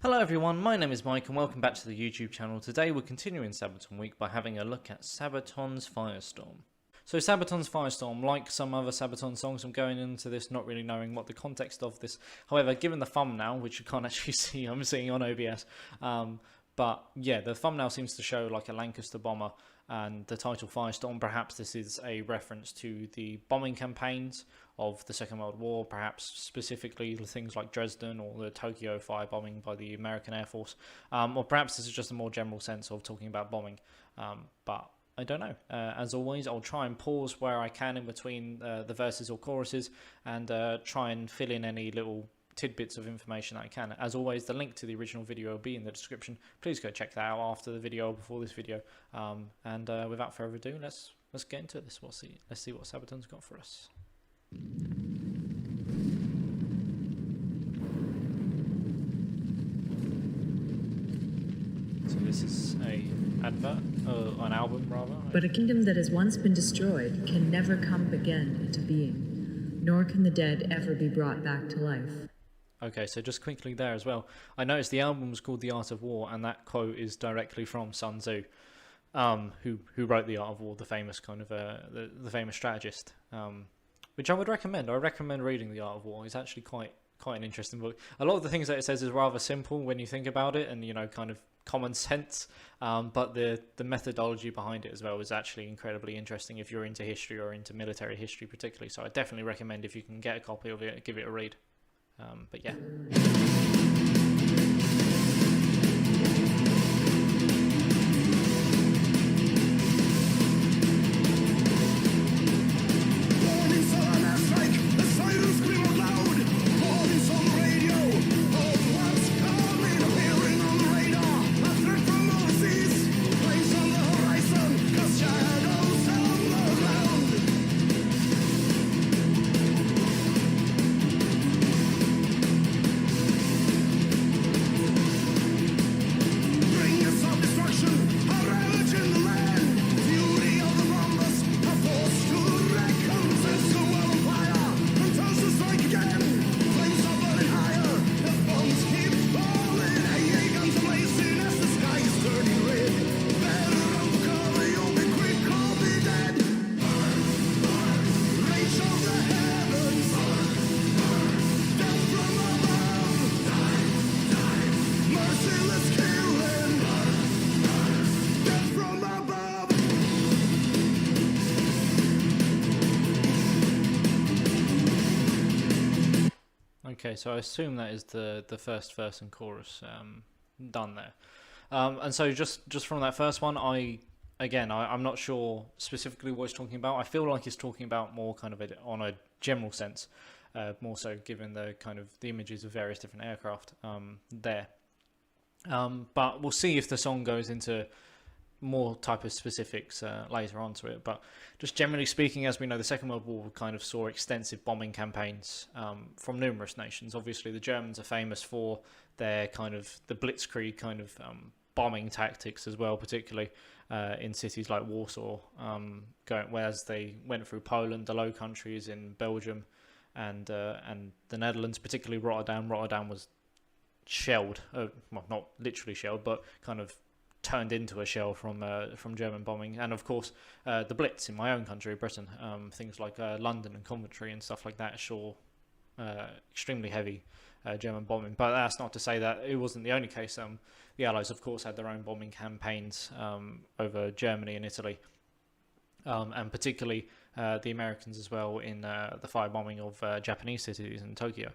Hello everyone, my name is Mike and welcome back to the YouTube channel. Today we're continuing Sabaton week by having a look at Sabaton's Firestorm. So Sabaton's Firestorm, like some other Sabaton songs, I'm going into this not really knowing what the context of this. However, given the thumbnail, which you can't actually see, I'm seeing on OBS, but yeah, the thumbnail seems to show like a Lancaster bomber and the title Firestorm. Perhaps this is a reference to the bombing campaigns of the Second World War, perhaps specifically things like Dresden or the Tokyo firebombing by the American Air Force, or perhaps this is just a more general sense of talking about bombing, but I don't know. As always, I'll try and pause where I can in between the verses or choruses and try and fill in any little tidbits of information that I can. As always, the link to the original video will be in the description. Please go check that out after the video or before this video. And without further ado, let's get into this. Let's see what Sabaton's got for us. So this is an advert, an album rather. But a kingdom that has once been destroyed can never come again into being, nor can the dead ever be brought back to life. Okay, so just quickly there as well, I noticed the album was called The Art of War, and that quote is directly from Sun Tzu, who wrote The Art of War, the famous kind of the famous strategist, which I would recommend. I recommend reading The Art of War. It's actually quite an interesting book. A lot of the things that it says is rather simple when you think about it, and kind of common sense, but the methodology behind it as well is actually incredibly interesting if you're into history or into military history particularly. So I definitely recommend, if you can get a copy of it, give it a read. But yeah. Okay, so I assume that is the first verse and chorus done there, and so just from that first one, I'm not sure specifically what it's talking about. I feel like it's talking about more kind of on a general sense, more so given the kind of the images of various different aircraft there. But we'll see if the song goes into more type of specifics later on to it. But just generally speaking, as we know, the Second World War kind of saw extensive bombing campaigns from numerous nations. Obviously the Germans are famous for their kind of the blitzkrieg kind of bombing tactics as well, particularly in cities like Warsaw, whereas they went through Poland, the Low Countries, in Belgium and the Netherlands, particularly Rotterdam. Rotterdam was shelled, well, not literally shelled, but kind of turned into a shell from German bombing. And of course the Blitz in my own country, Britain, things like London and Coventry and stuff like that saw extremely heavy German bombing. But that's not to say that it wasn't the only case. The Allies of course had their own bombing campaigns over Germany and Italy, and particularly the Americans as well in the firebombing of Japanese cities in Tokyo,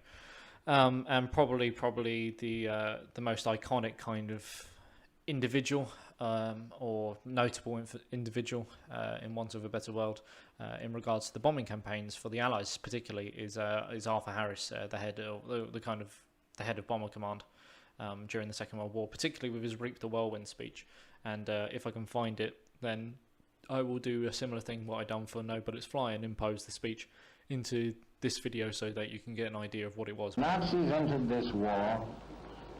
and probably the most iconic kind of individual or notable individual, in want of a better word, in regards to the bombing campaigns for the Allies particularly is Arthur Harris, the head of Bomber Command during the Second World War, particularly with his Reap the Whirlwind speech. And if I can find it, then I will do a similar thing what I done for No Bullets Fly and impose the speech into this video so that you can get an idea of what it was. Nazis entered this war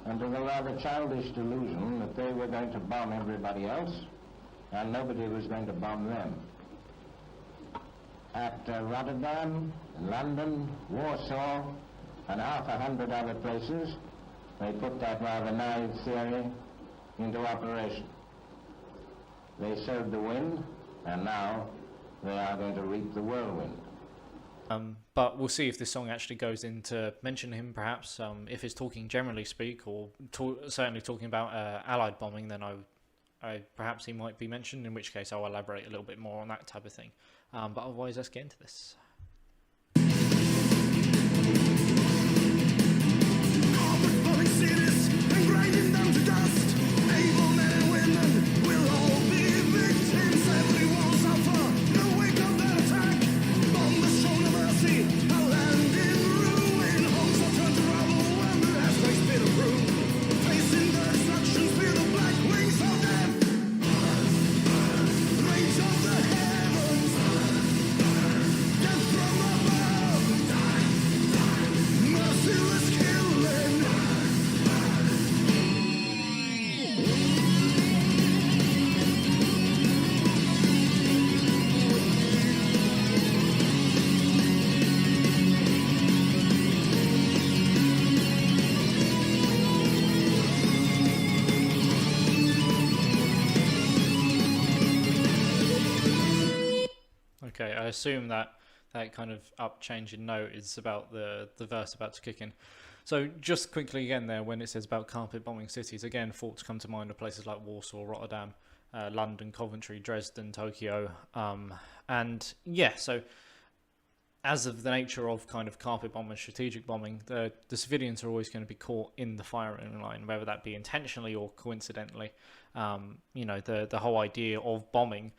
under the rather childish delusion that they were going to bomb everybody else and nobody was going to bomb them. At Rotterdam, London, Warsaw, and half 100 other places, they put that rather naive theory into operation. They sowed the wind, and now they are going to reap the whirlwind. But we'll see if this song actually goes into mention him, perhaps. If it's talking generally speak, or certainly talking about Allied bombing, then perhaps he might be mentioned, in which case I'll elaborate a little bit more on that type of thing. But otherwise, let's get into this. Okay, I assume that kind of up change in note is about the verse about to kick in. So just quickly again there, when it says about carpet bombing cities, again thoughts come to mind of places like Warsaw, Rotterdam, London, Coventry, Dresden, Tokyo, and yeah, so as of the nature of kind of carpet bombing, strategic bombing, the civilians are always going to be caught in the firing line, whether that be intentionally or coincidentally. The whole idea of bombing,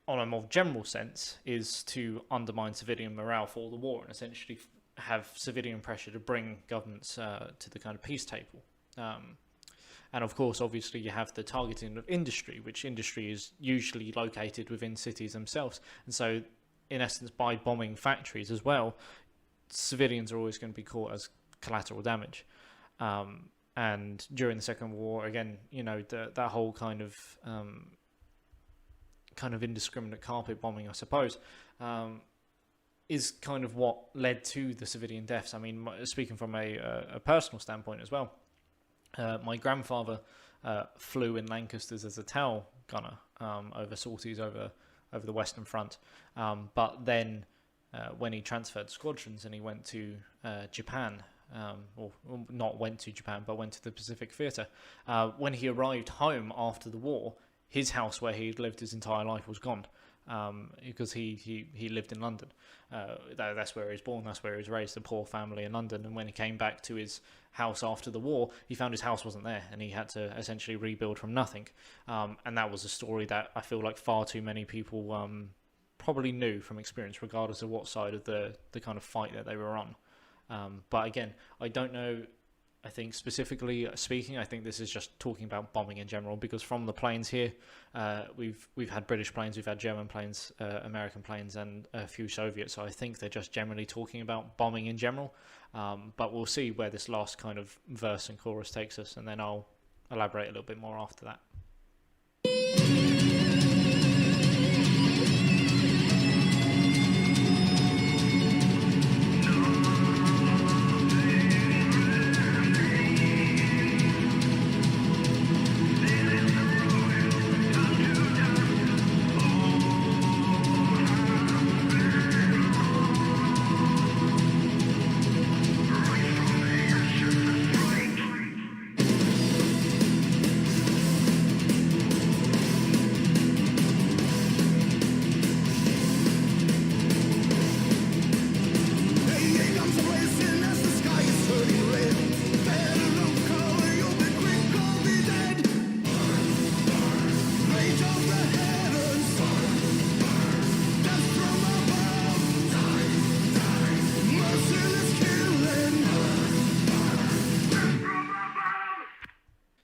on a more general sense, is to undermine civilian morale for the war and essentially have civilian pressure to bring governments to the kind of peace table. And of course, obviously, you have the targeting of industry, which industry is usually located within cities themselves. And so, in essence, by bombing factories as well, civilians are always going to be caught as collateral damage. And during the Second World War, again, that whole kind of indiscriminate carpet bombing, I suppose, is kind of what led to the civilian deaths. I mean, speaking from a personal standpoint as well, my grandfather flew in Lancasters as a TOW gunner over sorties over the Western Front, but then when he transferred squadrons and he went to Japan, or not went to Japan, but went to the Pacific Theatre, when he arrived home after the war, his house where he'd lived his entire life was gone, because he lived in London. That's where he was born, that's where he was raised, a poor family in London. And when he came back to his house after the war, he found his house wasn't there, and he had to essentially rebuild from nothing. And that was a story that I feel like far too many people probably knew from experience, regardless of what side of the kind of fight that they were on. But again, I don't know. I think specifically speaking, I think this is just talking about bombing in general, because from the planes here, we've had British planes, we've had German planes, American planes, and a few Soviet. So I think they're just generally talking about bombing in general. But we'll see where this last kind of verse and chorus takes us, and then I'll elaborate a little bit more after that.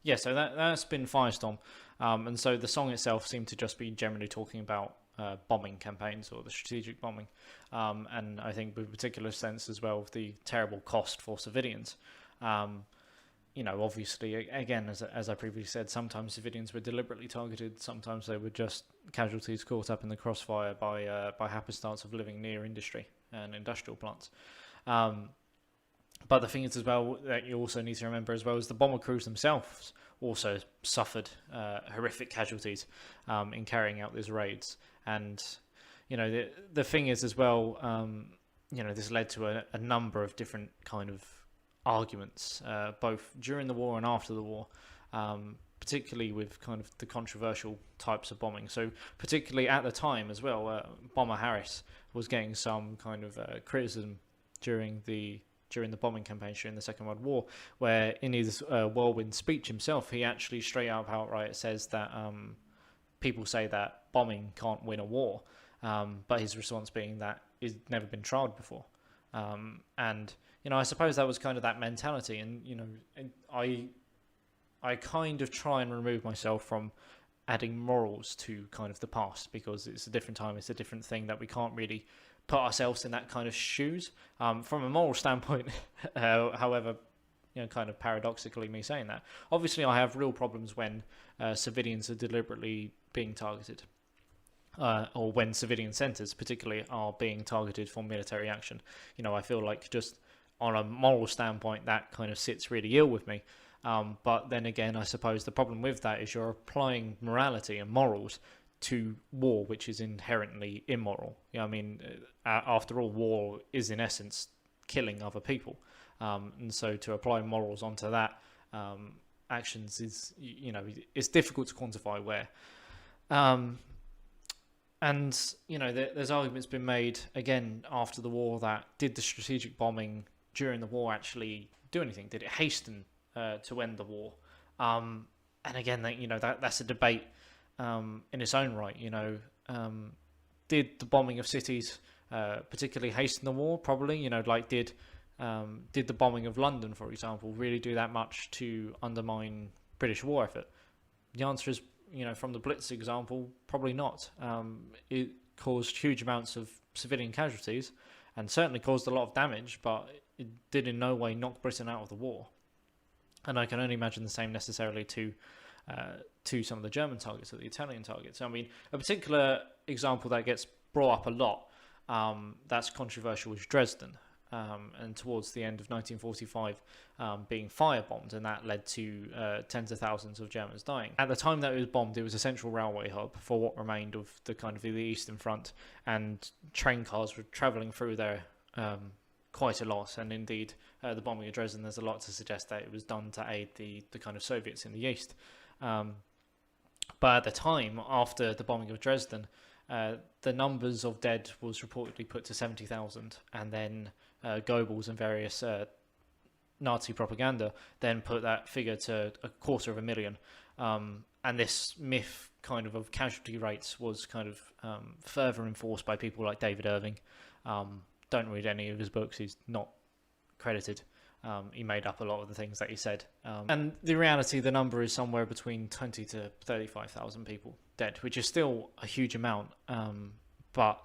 Yeah, so that's been Firestorm, and so the song itself seemed to just be generally talking about bombing campaigns or the strategic bombing, and I think with particular sense as well the terrible cost for civilians. Obviously, again, as I previously said, sometimes civilians were deliberately targeted, sometimes they were just casualties caught up in the crossfire by happenstance of living near industry and industrial plants. But the thing is as well that you also need to remember as well is the bomber crews themselves also suffered horrific casualties in carrying out these raids. And the thing is as well, this led to a number of different kind of arguments, both during the war and after the war, particularly with kind of the controversial types of bombing. So particularly at the time as well, Bomber Harris was getting some kind of criticism during the bombing campaign during the Second World War, where in his whirlwind speech himself, he actually straight up outright says that people say that bombing can't win a war, but his response being that it's never been tried before. And I suppose that was kind of that mentality, and I kind of try and remove myself from adding morals to kind of the past, because it's a different time, it's a different thing that we can't really put ourselves in that kind of shoes. From a moral standpoint, however, kind of paradoxically me saying that, obviously I have real problems when civilians are deliberately being targeted, or when civilian centres particularly are being targeted for military action. I feel like just on a moral standpoint that kind of sits really ill with me. But then again, I suppose the problem with that is you're applying morality and morals to war, which is inherently immoral. After all, war is in essence killing other people, and so to apply morals onto that actions is, it's difficult to quantify where. There's arguments been made again after the war that did the strategic bombing during the war actually do anything? Did it hasten to end the war? And again, that's a debate in its own right. Did the bombing of cities particularly hasten the war? Probably. Did the bombing of London, for example, really do that much to undermine British war effort? The answer is, from the Blitz example, probably not. It caused huge amounts of civilian casualties and certainly caused a lot of damage, but it did in no way knock Britain out of the war. And I can only imagine the same necessarily to some of the German targets or the Italian targets. A particular example that gets brought up a lot, that's controversial, is Dresden. And towards the end of 1945, being firebombed, and that led to tens of thousands of Germans dying. At the time that it was bombed, it was a central railway hub for what remained of the kind of the Eastern Front, and train cars were travelling through there quite a lot. And indeed, the bombing of Dresden, there's a lot to suggest that it was done to aid the kind of Soviets in the East. But at the time, after the bombing of Dresden, the numbers of dead was reportedly put to 70,000, and then Goebbels and various Nazi propaganda then put that figure to 250,000. And this myth kind of casualty rates was kind of further enforced by people like David Irving. Don't read any of his books, he's not credited. He made up a lot of the things that he said. And the reality, the number is somewhere between 20 to 35,000 people dead, which is still a huge amount. But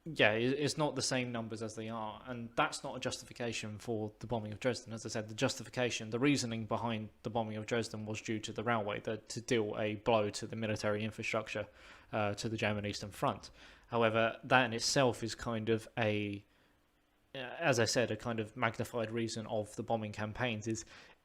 yeah, it's not the same numbers as they are. And that's not a justification for the bombing of Dresden. As I said, the reasoning behind the bombing of Dresden was due to the railway, to deal a blow to the military infrastructure, to the German Eastern Front. However, that in itself is kind of as I said, a kind of magnified reason of the bombing campaigns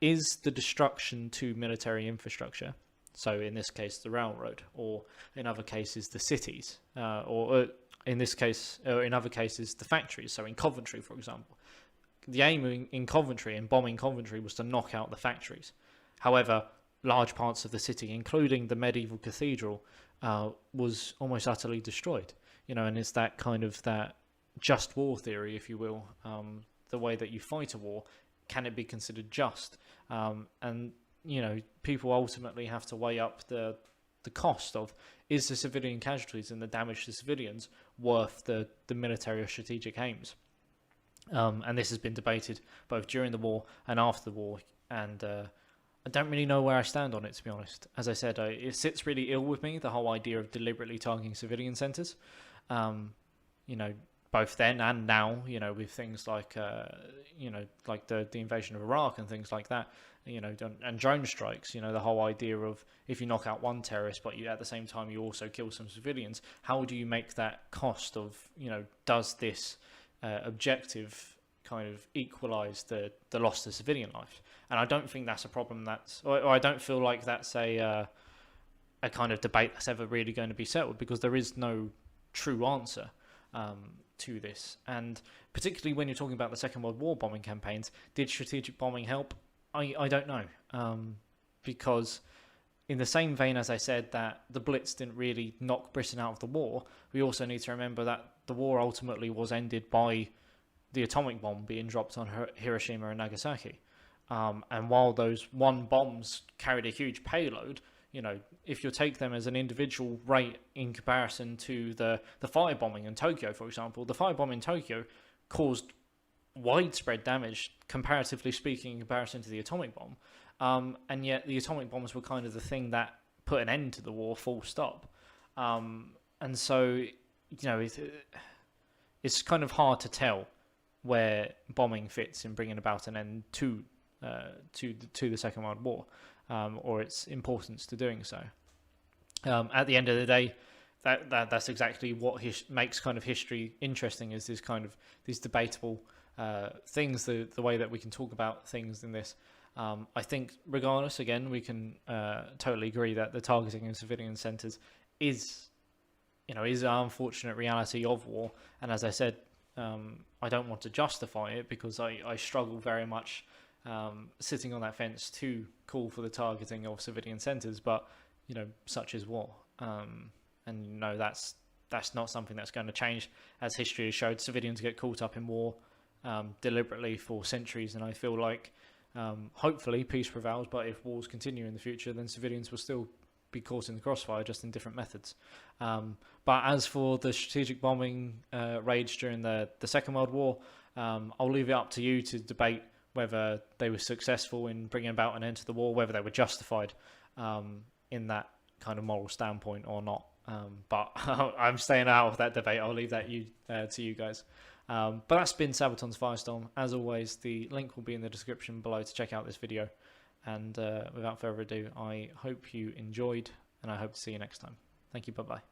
is the destruction to military infrastructure. So in this case, the railroad, or in other cases, the cities, or in this case, or in other cases, the factories. So in Coventry, for example, the aim in Coventry, in bombing Coventry, was to knock out the factories. However, large parts of the city, including the medieval cathedral, was almost utterly destroyed. And it's that kind of that just war theory, if you will, the way that you fight a war, can it be considered just? And people ultimately have to weigh up the cost of, is the civilian casualties and the damage to civilians worth the military or strategic aims? And this has been debated both during the war and after the war, and I don't really know where I stand on it, to be honest. As I said, it sits really ill with me, the whole idea of deliberately targeting civilian centres. Both then and now, with things like, like the invasion of Iraq and things like that, and drone strikes, the whole idea of if you knock out one terrorist, but at the same time you also kill some civilians, how do you make that cost of, does this objective kind of equalise the loss to civilian life. And I don't think that's a problem or I don't feel like that's a kind of debate that's ever really going to be settled, because there is no true answer to this. And particularly when you're talking about the Second World War bombing campaigns, did strategic bombing help? I don't know, because in the same vein as I said that the Blitz didn't really knock Britain out of the war, we also need to remember that the war ultimately was ended by the atomic bomb being dropped on Hiroshima and Nagasaki. And while those one bombs carried a huge payload, if you take them as an individual rate in comparison to the firebombing in Tokyo, for example, the firebomb in Tokyo caused widespread damage, comparatively speaking, in comparison to the atomic bomb. And yet the atomic bombs were kind of the thing that put an end to the war, full stop. And so, it's kind of hard to tell where bombing fits in bringing about an end to the Second World War, or its importance to doing so. At the end of the day, that's exactly what makes kind of history interesting, is this kind of these debatable things, the way that we can talk about things in this. I think regardless, again, we can totally agree that the targeting of civilian centres is an unfortunate reality of war. And as I said, I don't want to justify it, because I struggle very much sitting on that fence to call for the targeting of civilian centres, but such is war. And that's not something that's going to change. As history has showed, civilians get caught up in war deliberately for centuries, and I feel like hopefully peace prevails, but if wars continue in the future, then civilians will still be caught in the crossfire, just in different methods. But as for the strategic bombing rage during the Second World War, I'll leave it up to you to debate whether they were successful in bringing about an end to the war, whether they were justified in that kind of moral standpoint or not. But I'm staying out of that debate. I'll leave that to you guys. But that's been Sabaton's Firestorm. As always, the link will be in the description below to check out this video. And without further ado, I hope you enjoyed, and I hope to see you next time. Thank you. Bye-bye.